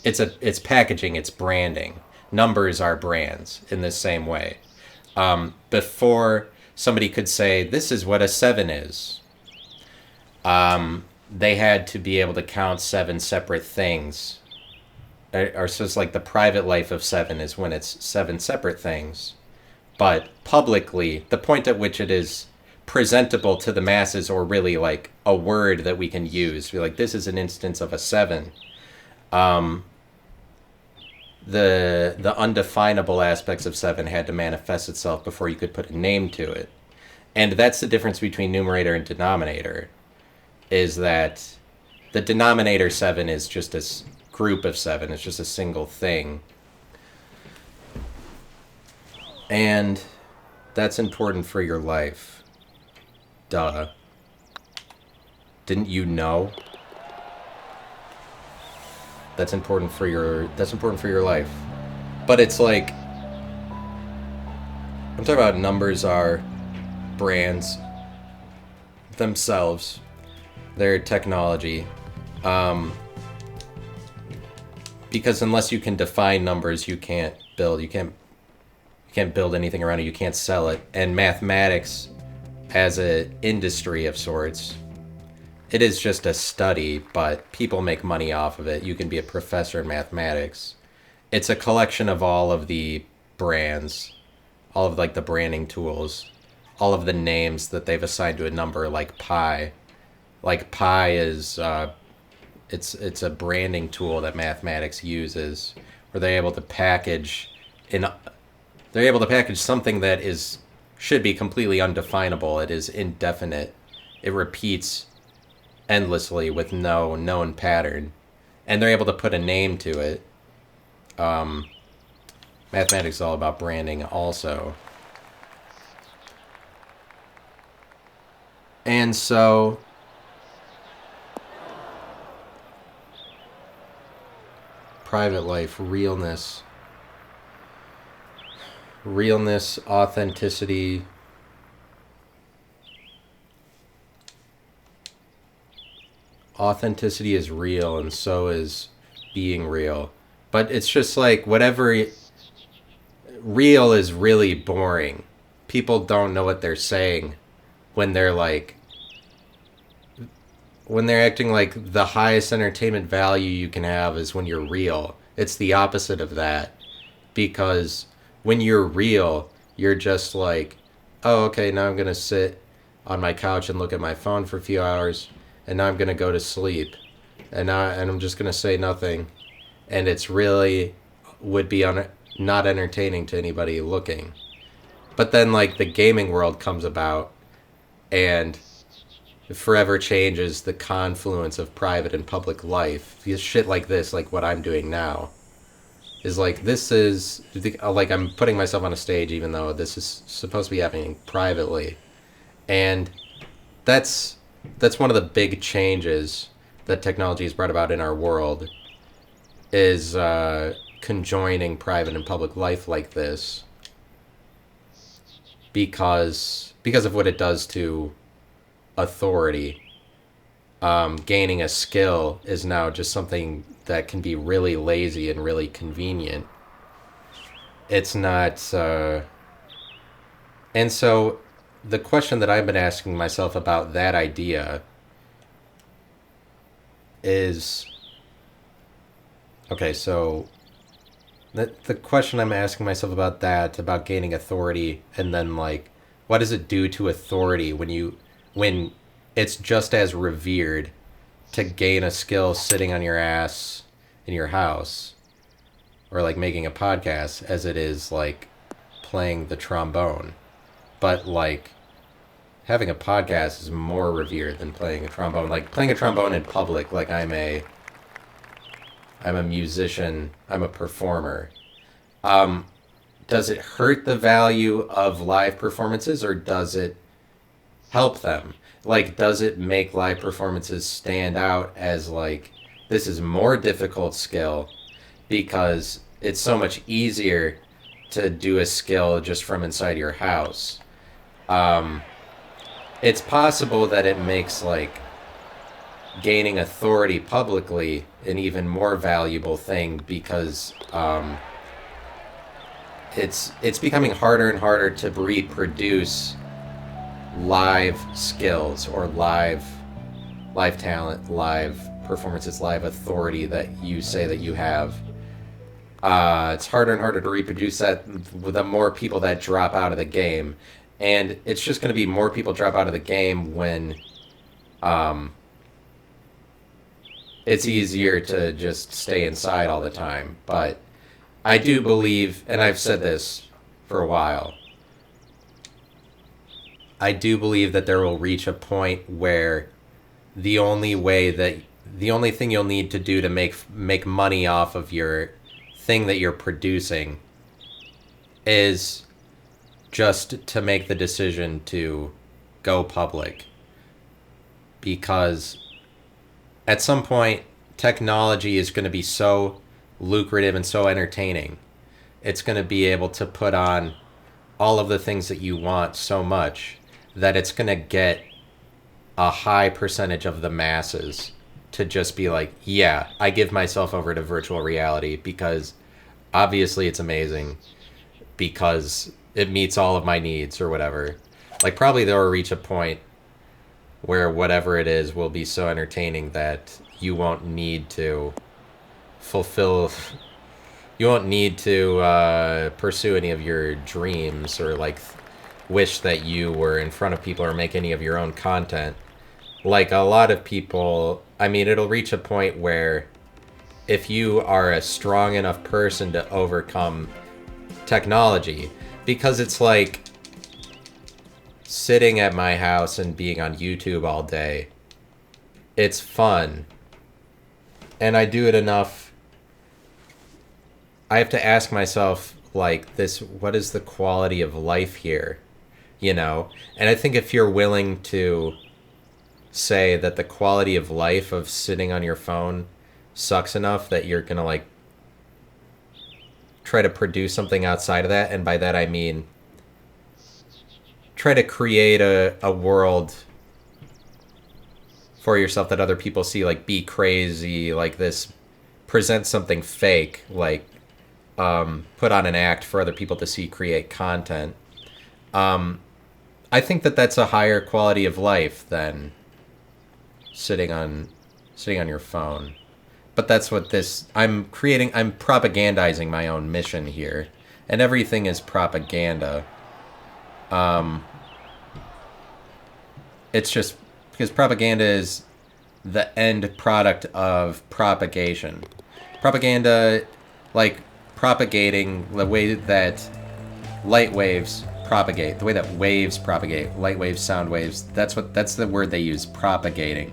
It's packaging, it's branding. Numbers are brands in the same way. Before somebody could say, this is what a 7 is, they had to be able to count 7 separate things. Or so it's like the private life of 7 is when it's 7 separate things. But publicly, the point at which it is presentable to the masses, or really like a word that we can use, be like, this is an instance of a 7. The undefinable aspects of 7 had to manifest itself before you could put a name to it. And that's the difference between numerator and denominator, is that the denominator 7 is just a group of 7. It's just a single thing. And that's important for your life. Duh. Didn't you know? That's important for your life. But it's like, I'm talking about numbers are brands themselves. They're technology. Because unless you can define numbers, you can't build anything around it. You can't sell it. And mathematics as an industry of sorts, it is just a study, but people make money off of it. You can be a professor in mathematics. It's a collection of all of the brands, all of like the branding tools, all of the names that they've assigned to a number, like pi. Like pi is it's a branding tool that mathematics uses, where they're able to package something that is should be completely undefinable. It is indefinite. It repeats endlessly with no known pattern. And they're able to put a name to it. Mathematics is all about branding also. And so private life, realness, authenticity. Authenticity is real, and so is being real. But it's just like whatever. Real is really boring. People don't know what they're saying when they're like. When they're acting like the highest entertainment value you can have is when you're real. It's the opposite of that. Because when you're real, you're just like, oh, okay, now I'm going to sit on my couch and look at my phone for a few hours, and now I'm going to go to sleep. And I'm just going to say nothing. And it's really would be not entertaining to anybody looking. But then, like, the gaming world comes about, and it forever changes the confluence of private and public life. Shit like this, like what I'm doing now, is like, this is like I'm putting myself on a stage even though this is supposed to be happening privately. And that's one of the big changes that technology has brought about in our world, is conjoining private and public life like this, because of what it does to authority. Gaining a skill is now just something that can be really lazy and really convenient. It's not and so the question that I've been asking myself about that idea is, okay, so the question I'm asking myself about that, about gaining authority, and then like, what does it do to authority when it's just as revered to gain a skill sitting on your ass in your house, or like making a podcast, as it is like playing the trombone. But like, having a podcast is more revered than playing a trombone. Like, playing a trombone in public, like I'm a musician, I'm a performer. Does it hurt the value of live performances, or does it help them? Like, does it make live performances stand out as like, this is more difficult skill because it's so much easier to do a skill just from inside your house? It's possible that it makes like gaining authority publicly an even more valuable thing, because it's becoming harder and harder to reproduce live skills or live talent, live performances, live authority that you say that you have. It's harder and harder to reproduce that with the more people that drop out of the game. And it's just going to be more people drop out of the game when it's easier to just stay inside all the time. But I do believe, and I've said this for a while, I do believe that there will reach a point where the only thing you'll need to do to make money off of your thing that you're producing is just to make the decision to go public. Because at some point, technology is going to be so lucrative and so entertaining. It's going to be able to put on all of the things that you want so much that it's going to get a high percentage of the masses to just be like, yeah, I give myself over to virtual reality because obviously it's amazing, because it meets all of my needs or whatever. Like, probably they'll reach a point where whatever it is will be so entertaining that you won't need to pursue any of your dreams, or like wish that you were in front of people or make any of your own content. Like, a lot of people, I mean, it'll reach a point where if you are a strong enough person to overcome technology, because it's like, sitting at my house and being on YouTube all day. It's fun. And I do it enough. I have to ask myself, like, this, what is the quality of life here? You know? And I think if you're willing to say that the quality of life of sitting on your phone sucks enough that you're gonna, like, try to produce something outside of that, and by that I mean try to create a world for yourself that other people see, like, be crazy, like this, present something fake, like, put on an act for other people to see, create content. um, I think that that's a higher quality of life than sitting on your phone. But that's what this, I'm propagandizing my own mission here, and everything is propaganda. um it's just because propaganda is the end product of propagation. Propaganda, like propagating the way that light waves propagate, the way that waves propagate, light waves, sound waves, that's the word they use, propagation.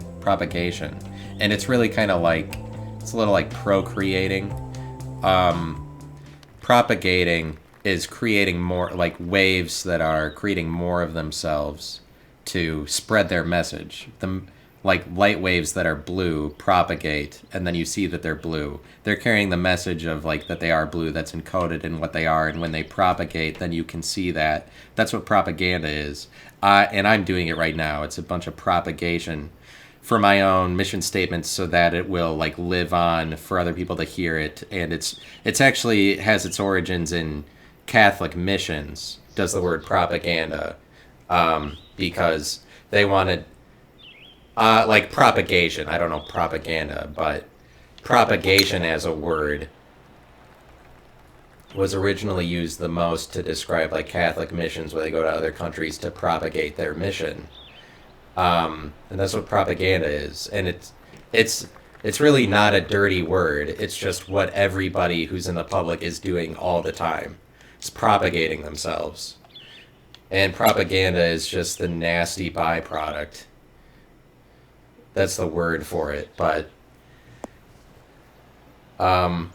And it's really kind of like, it's a little like procreating. Propagating is creating more, like waves that are creating more of themselves to spread their message. Like light waves that are blue propagate, and then you see that they're blue. They're carrying the message of, like, that they are blue, that's encoded in what they are, and when they propagate, then you can see that. That's what propaganda is. And I'm doing it right now. It's a bunch of propagation for my own mission statements so that it will, like, live on for other people to hear it. And it's actually has its origins in Catholic missions, does the word propaganda, because they wanted, like, propagation. I don't know propaganda, but propagation as a word was originally used the most to describe, like, Catholic missions where they go to other countries to propagate their mission. And that's what propaganda is. And it's really not a dirty word. It's just what everybody who's in the public is doing all the time. It's propagating themselves. And propaganda is just the nasty byproduct. That's the word for it. But I'm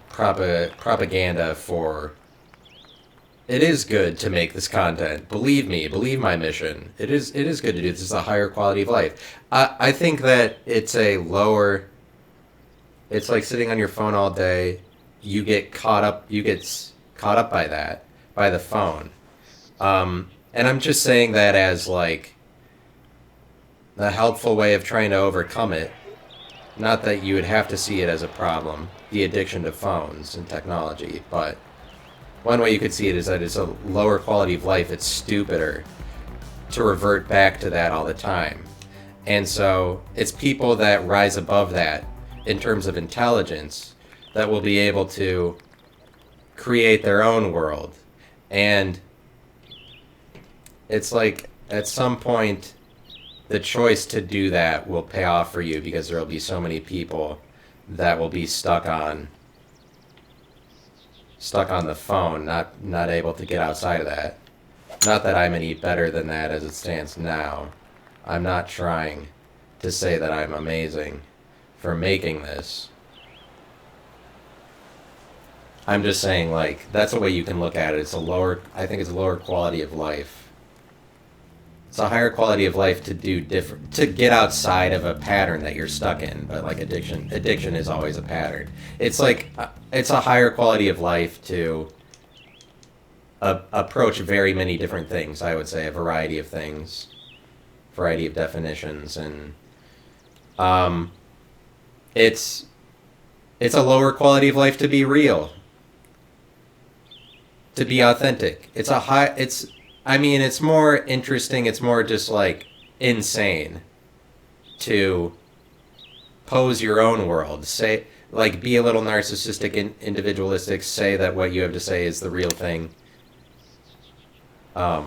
propaganda for. It is good to make this content. Believe me, believe my mission. It is good to do this. It's a higher quality of life. I think that it's a lower. It's like sitting on your phone all day. You get caught up. By that, by the phone. And I'm just saying that as, like, the helpful way of trying to overcome it. Not that you would have to see it as a problem, the addiction to phones and technology, but one way you could see it is that it's a lower quality of life. It's stupider to revert back to that all the time. And so it's people that rise above that in terms of intelligence that will be able to create their own world. And it's like, at some point, the choice to do that will pay off for you, because there will be so many people that will be stuck on the phone, not able to get outside of that. Not that I'm any better than that as it stands now. I'm not trying to say that I'm amazing for making this. I'm just saying, like, that's a way you can look at it. I think it's a lower quality of life. It's a higher quality of life to get outside of a pattern that you're stuck in. But, like, addiction is always a pattern. It's like, it's a higher quality of life to approach very many different things. I would say a variety of things, variety of definitions, and it's a lower quality of life to be real, to be authentic. It's more interesting, it's more just, like, insane to pose your own world. Say, like, be a little narcissistic and individualistic, say that what you have to say is the real thing. I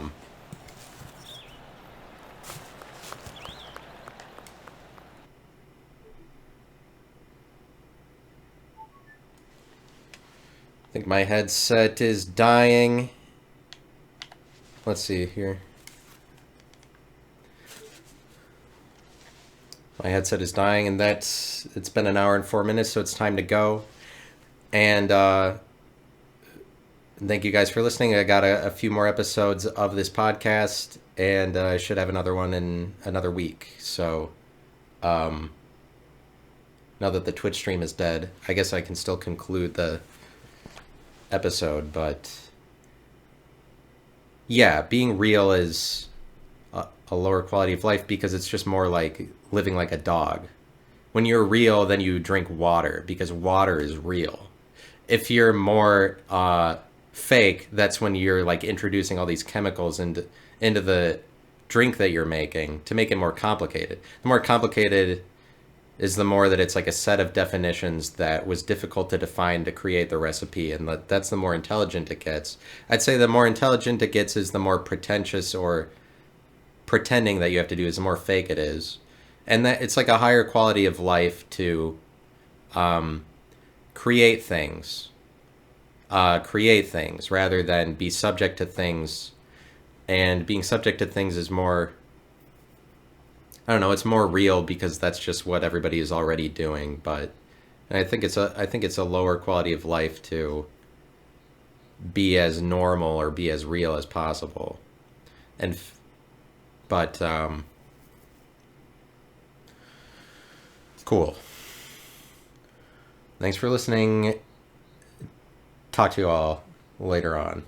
think my headset is dying. let's see here. My headset is dying, and it's been an hour and 4 minutes, so it's time to go. And thank you guys for listening. I got a few more episodes of this podcast, and I should have another one in another week. So now that the Twitch stream is dead, I guess I can still conclude the episode. But yeah, being real is a lower quality of life because it's just more like living like a dog. When you're real, then you drink water because water is real. If you're more fake, that's when you're like introducing all these chemicals into the drink that you're making to make it more complicated. The more complicated is the more that it's like a set of definitions that was difficult to define to create the recipe, and that's the more intelligent it gets. I'd say the more intelligent it gets is the more pretentious or pretending that you have to do is the more fake it is. And that it's like a higher quality of life to create things rather than be subject to things. And being subject to things is more, I don't know, it's more real because that's just what everybody is already doing. But I think it's a lower quality of life to be as normal or be as real as possible. But cool. Thanks for listening. Talk to you all later on.